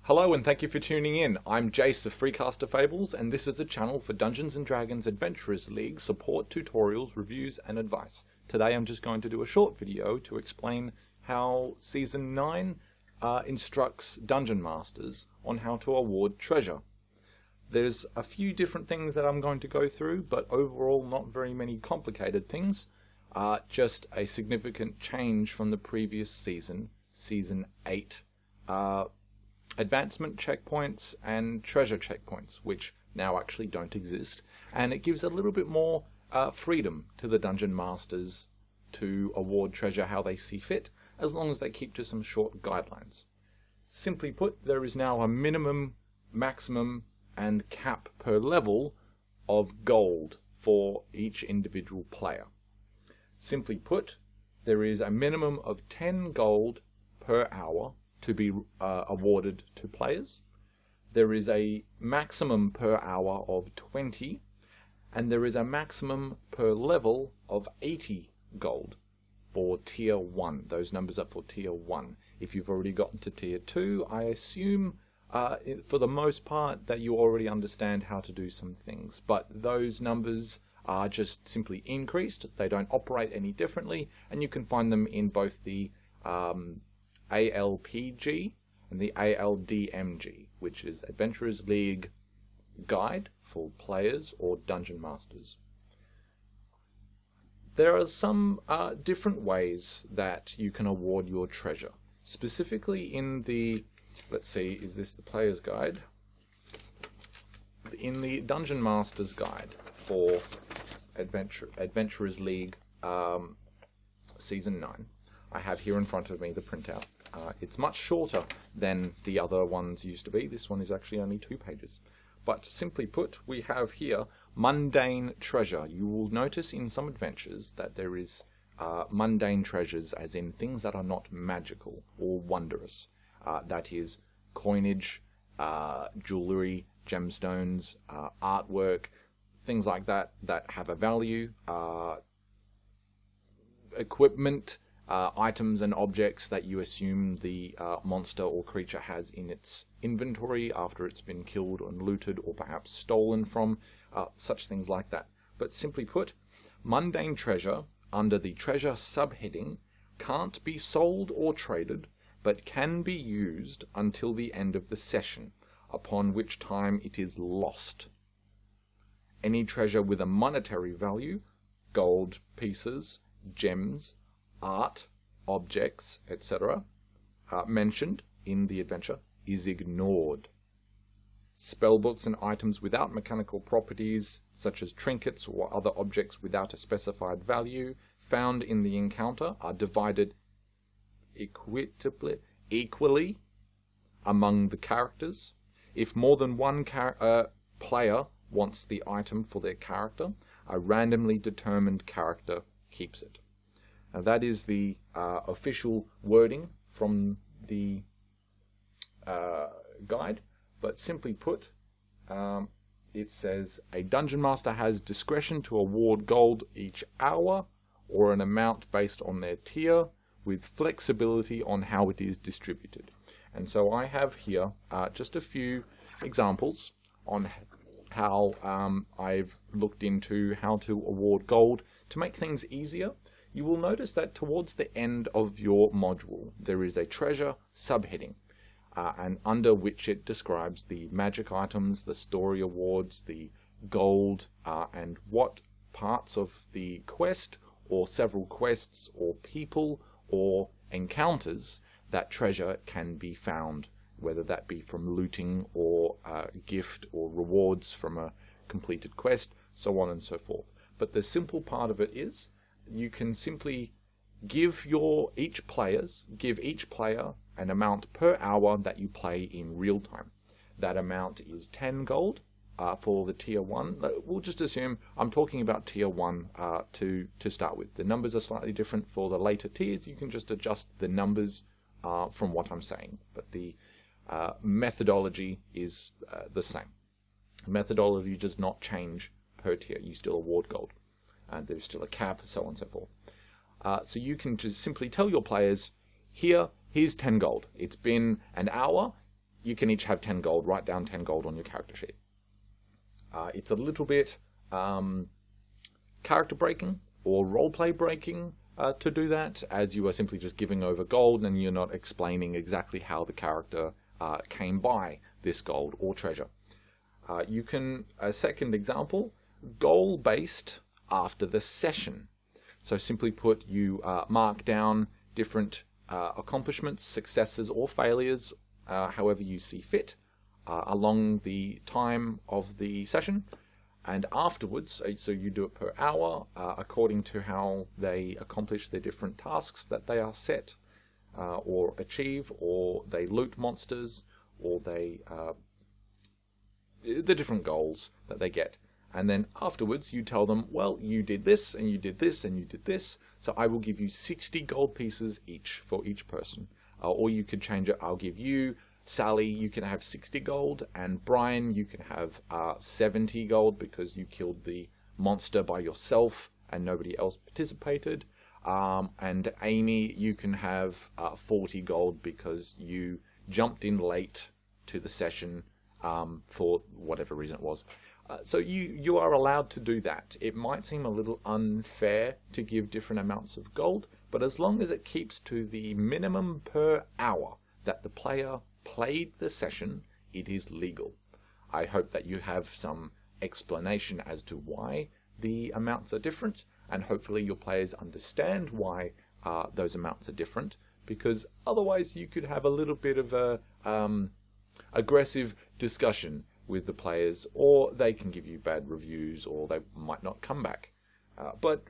Hello and thank you for tuning in. I'm Jace of Freecaster Fables, and this is a channel for Dungeons & Dragons Adventurers League support, tutorials, reviews and advice. Today I'm just going to do a short video to explain how Season 9 instructs Dungeon Masters on how to award treasure. There's a few different things that I'm going to go through, but overall not very many complicated things. Just a significant change from the previous season, Season 8. Advancement checkpoints and treasure checkpoints, which now actually don't exist, and it gives a little bit more freedom to the dungeon masters to award treasure how they see fit, as long as they keep to some short guidelines. Simply put, there is now a minimum, maximum and cap per level of gold for each individual player. Simply put, there is a minimum of 10 gold per hour to be awarded to players. There is a maximum per hour of 20, and there is a maximum per level of 80 gold for Tier 1. Those numbers are for Tier 1. If you've already gotten to Tier 2, I assume for the most part that you already understand how to do some things, but those numbers are just simply increased. They don't operate any differently, and you can find them in both the ALPG and the ALDMG, which is Adventurers League Guide for Players or Dungeon Masters. There are some different ways that you can award your treasure. Specifically in the, let's see, is this the Player's Guide? In the Dungeon Masters Guide for Adventurers League Season 9, I have here in front of me the printout. It's much shorter than the other ones used to be. This one is actually only 2 pages. But simply put, we have here mundane treasure. You will notice in some adventures that there is mundane treasures, as in things that are not magical or wondrous. That is coinage, jewellery, gemstones, artwork, things like that that have a value, equipment, items and objects that you assume the monster or creature has in its inventory after it's been killed and looted or perhaps stolen from, such things like that. But simply put, mundane treasure under the treasure subheading can't be sold or traded, but can be used until the end of the session, upon which time it is lost. Any treasure with a monetary value, gold pieces, gems, art, objects, etc., mentioned in the adventure is ignored. Spellbooks and items without mechanical properties, such as trinkets or other objects without a specified value, found in the encounter are divided equally among the characters. If more than one player wants the item for their character, a randomly determined character keeps it. Now that is the official wording from the guide, but simply put, it says a dungeon master has discretion to award gold each hour or an amount based on their tier, with flexibility on how it is distributed. And so I have here just a few examples on how I've looked into how to award gold to make things easier. You will notice that towards the end of your module there is a treasure subheading, and under which it describes the magic items, the story awards, the gold, and what parts of the quest or several quests or people or encounters that treasure can be found, whether that be from looting or gift or rewards from a completed quest, so on and so forth. But the simple part of it is you can simply give each player an amount per hour that you play in real time. That amount is 10 gold for the Tier 1. We'll just assume I'm talking about Tier 1 to start with. The numbers are slightly different for the later tiers. You can just adjust the numbers from what I'm saying, but the methodology is the same. Methodology does not change per tier. You still award gold. And there's still a cap, so on and so forth. So you can just simply tell your players, here's 10 gold. It's been an hour. you can each have 10 gold. Write down 10 gold on your character sheet. It's a little bit character breaking or roleplay breaking to do that, as you are simply just giving over gold and you're not explaining exactly how the character came by this gold or treasure. You can, a second example, goal-based after the session. So simply put, you mark down different accomplishments, successes or failures, however you see fit, along the time of the session. And afterwards, so you do it per hour, according to how they accomplish their different tasks that they are set or achieve, or they loot monsters, or they the different goals that they get. And then afterwards you tell them, well, you did this, and you did this, and you did this, so I will give you 60 gold pieces each for each person. Or you could change it, I'll give you, Sally, you can have 60 gold, and Brian, you can have 70 gold because you killed the monster by yourself and nobody else participated. And Amy, you can have 40 gold because you jumped in late to the session for whatever reason it was. So you are allowed to do that. It might seem a little unfair to give different amounts of gold, but as long as it keeps to the minimum per hour that the player played the session, it is legal. I hope that you have some explanation as to why the amounts are different, and hopefully your players understand why those amounts are different, because otherwise you could have a little bit of a aggressive discussion with the players, or they can give you bad reviews, or they might not come back. But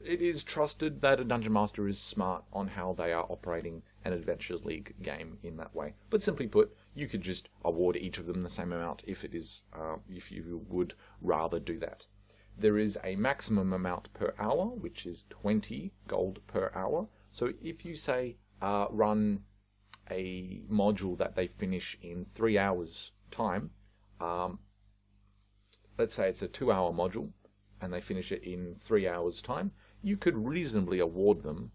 it is trusted that a Dungeon Master is smart on how they are operating an Adventurers League game in that way. But simply put, you could just award each of them the same amount if it is, if you would rather do that. There is a maximum amount per hour, which is 20 gold per hour. So if you say run a module that they finish in 3 hours time, let's say it's a 2-hour module and they finish it in 3 hours time, you could reasonably award them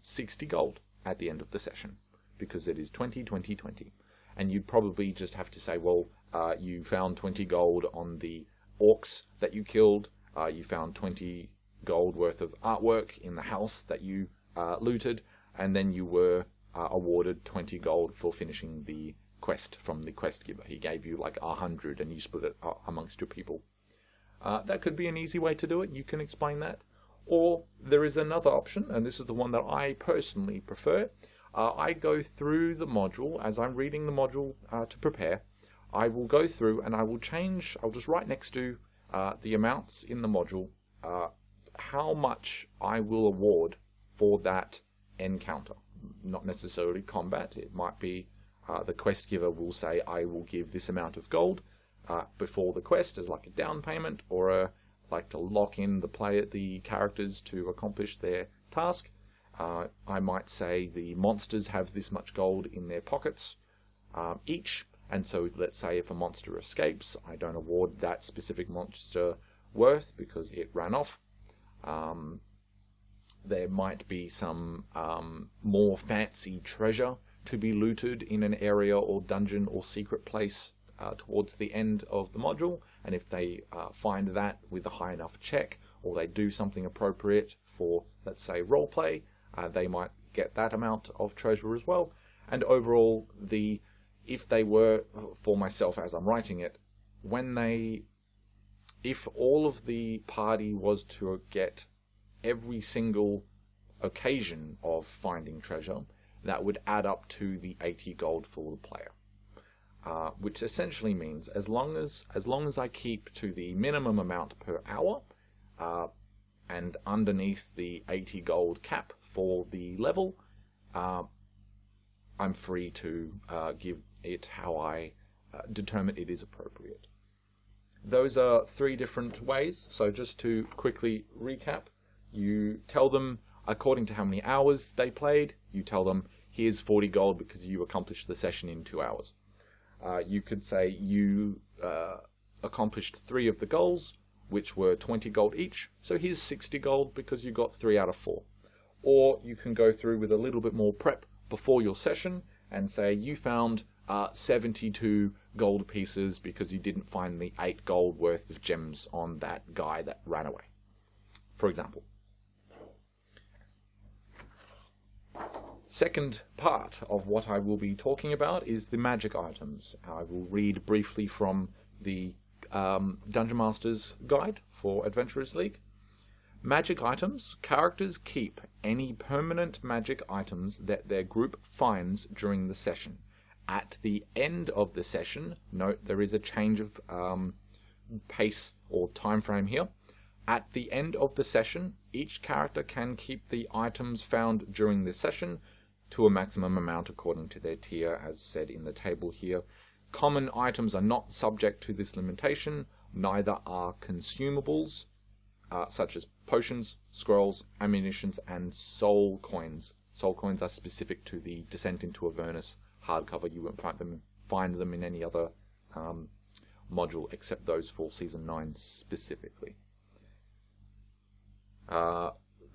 60 gold at the end of the session, because it is 20, 20, 20. And you'd probably just have to say, well, you found 20 gold on the orcs that you killed, you found 20 gold worth of artwork in the house that you looted, and then you were awarded 20 gold for finishing the quest from the quest giver. He gave you like 100 and you split it amongst your people. That could be an easy way to do it. You can explain that. Or there is another option, and this is the one that I personally prefer. I go through the module as I'm reading the module to prepare. I will go through and I will change, I'll just write next to the amounts in the module, how much I will award for that encounter. Not necessarily combat. It might be the quest giver will say, I will give this amount of gold before the quest as like a down payment, or like to lock in the characters to accomplish their task. I might say the monsters have this much gold in their pockets each, and so let's say if a monster escapes, I don't award that specific monster worth because it ran off. There might be some more fancy treasure to be looted in an area or dungeon or secret place towards the end of the module, and if they find that with a high enough check, or they do something appropriate for, let's say, roleplay, they might get that amount of treasure as well. And overall, if they were, for myself as I'm writing it, if all of the party was to get every single occasion of finding treasure, that would add up to the 80 gold for the player. Which essentially means as long as I keep to the minimum amount per hour, and underneath the 80 gold cap for the level, I'm free to give it how I determine it is appropriate. Those are 3 different ways. So just to quickly recap, you tell them according to how many hours they played. You tell them, here's 40 gold because you accomplished the session in 2 hours. You could say you accomplished 3 of the goals, which were 20 gold each, so here's 60 gold because you got 3 out of 4. Or you can go through with a little bit more prep before your session and say you found 72 gold pieces because you didn't find the 8 gold worth of gems on that guy that ran away, for example. Second part of what I will be talking about is the magic items. I will read briefly from the Dungeon Master's Guide for Adventurers League. Magic items. Characters keep any permanent magic items that their group finds during the session. At the end of the session, note there is a change of pace or time frame here. At the end of the session, each character can keep the items found during the session to a maximum amount according to their tier, as said in the table here. Common items are not subject to this limitation, neither are consumables, such as potions, scrolls, ammunitions, and soul coins. Soul coins are specific to the Descent into Avernus hardcover. You won't find them in any other module except those for Season 9 specifically.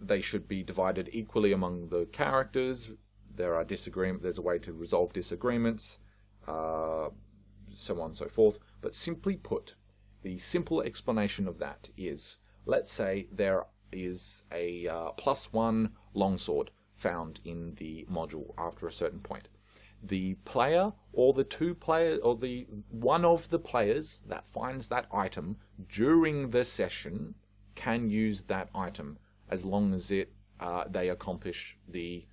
They should be divided equally among the characters. There's a way to resolve disagreements, so on and so forth. But simply put, the simple explanation of that is, let's say there is a +1 longsword found in the module after a certain point. The player or the two players or the one of the players that finds that item during the session can use that item as long as they accomplish the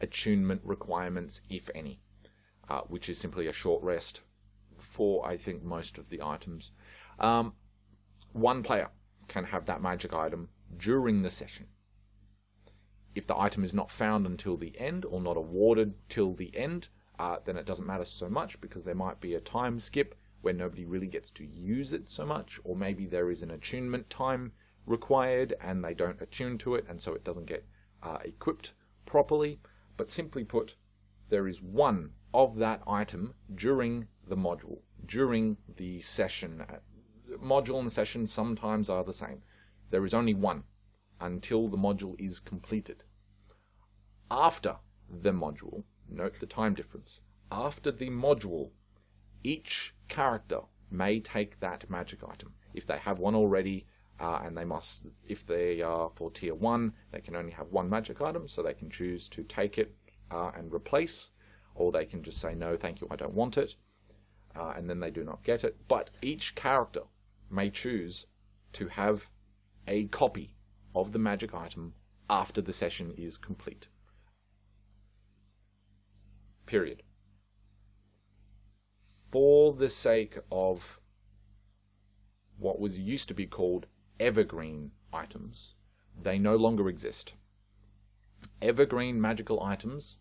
attunement requirements, if any, which is simply a short rest for, I think, most of the items. One player can have that magic item during the session. If the item is not found until the end or not awarded till the end, then it doesn't matter so much because there might be a time skip where nobody really gets to use it so much, or maybe there is an attunement time required and they don't attune to it and so it doesn't get equipped properly. But simply put, there is one of that item during the module, during the session. Module and session sometimes are the same. There is only one until the module is completed. After the module, note the time difference, after the module, each character may take that magic item. If they have one already, and they must, if they are for tier 1, they can only have one magic item, so they can choose to take it and replace, or they can just say, no, thank you, I don't want it, and then they do not get it. But each character may choose to have a copy of the magic item after the session is complete. Period. For the sake of what was used to be called evergreen items, they no longer exist. Evergreen magical items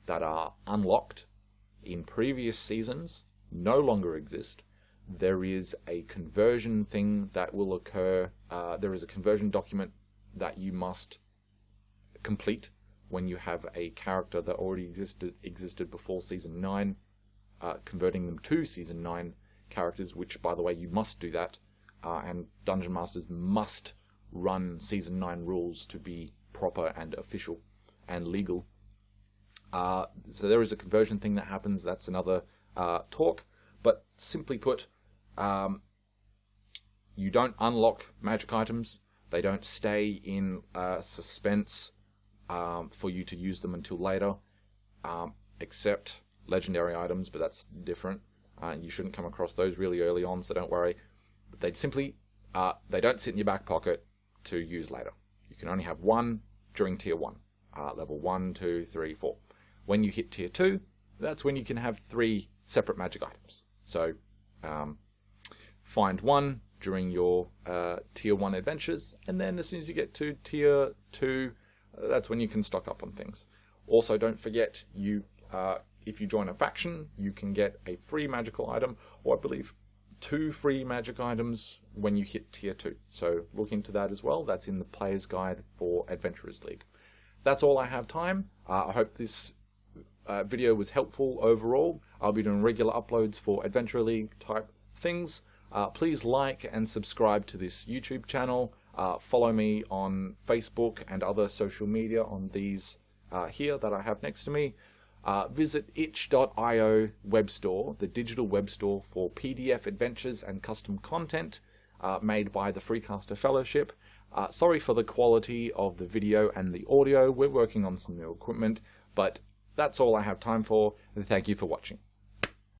that are unlocked in previous seasons no longer exist. There is a conversion thing that will occur. There is a conversion document that you must complete when you have a character that already existed before Season 9, converting them to Season 9 characters, which, by the way, you must do that, and Dungeon Masters must run Season 9 rules to be proper and official and legal. So there is a conversion thing that happens. That's another talk. But simply put, you don't unlock magic items. They don't stay in suspense for you to use them until later, except legendary items, but that's different. You shouldn't come across those really early on, so don't worry. But they simply, they don't sit in your back pocket to use later. You can only have one during tier 1, level 1, 2, 3, 4. When you hit tier 2, that's when you can have 3 separate magic items. So find one during your tier 1 adventures, and then as soon as you get to tier 2, that's when you can stock up on things. Also, don't forget, if you join a faction, you can get a free magical item, or I believe 2 free magic items when you hit tier 2. So look into that as well. That's in the Player's Guide for Adventurers League. That's all I have time. I hope this video was helpful overall. I'll be doing regular uploads for Adventurer League type things. Please like and subscribe to this YouTube channel. Follow me on Facebook and other social media on these here that I have next to me. Visit itch.io web store, the digital web store for PDF adventures and custom content made by the Freecaster Fellowship. Sorry for the quality of the video and the audio. We're working on some new equipment, but that's all I have time for. Thank you for watching.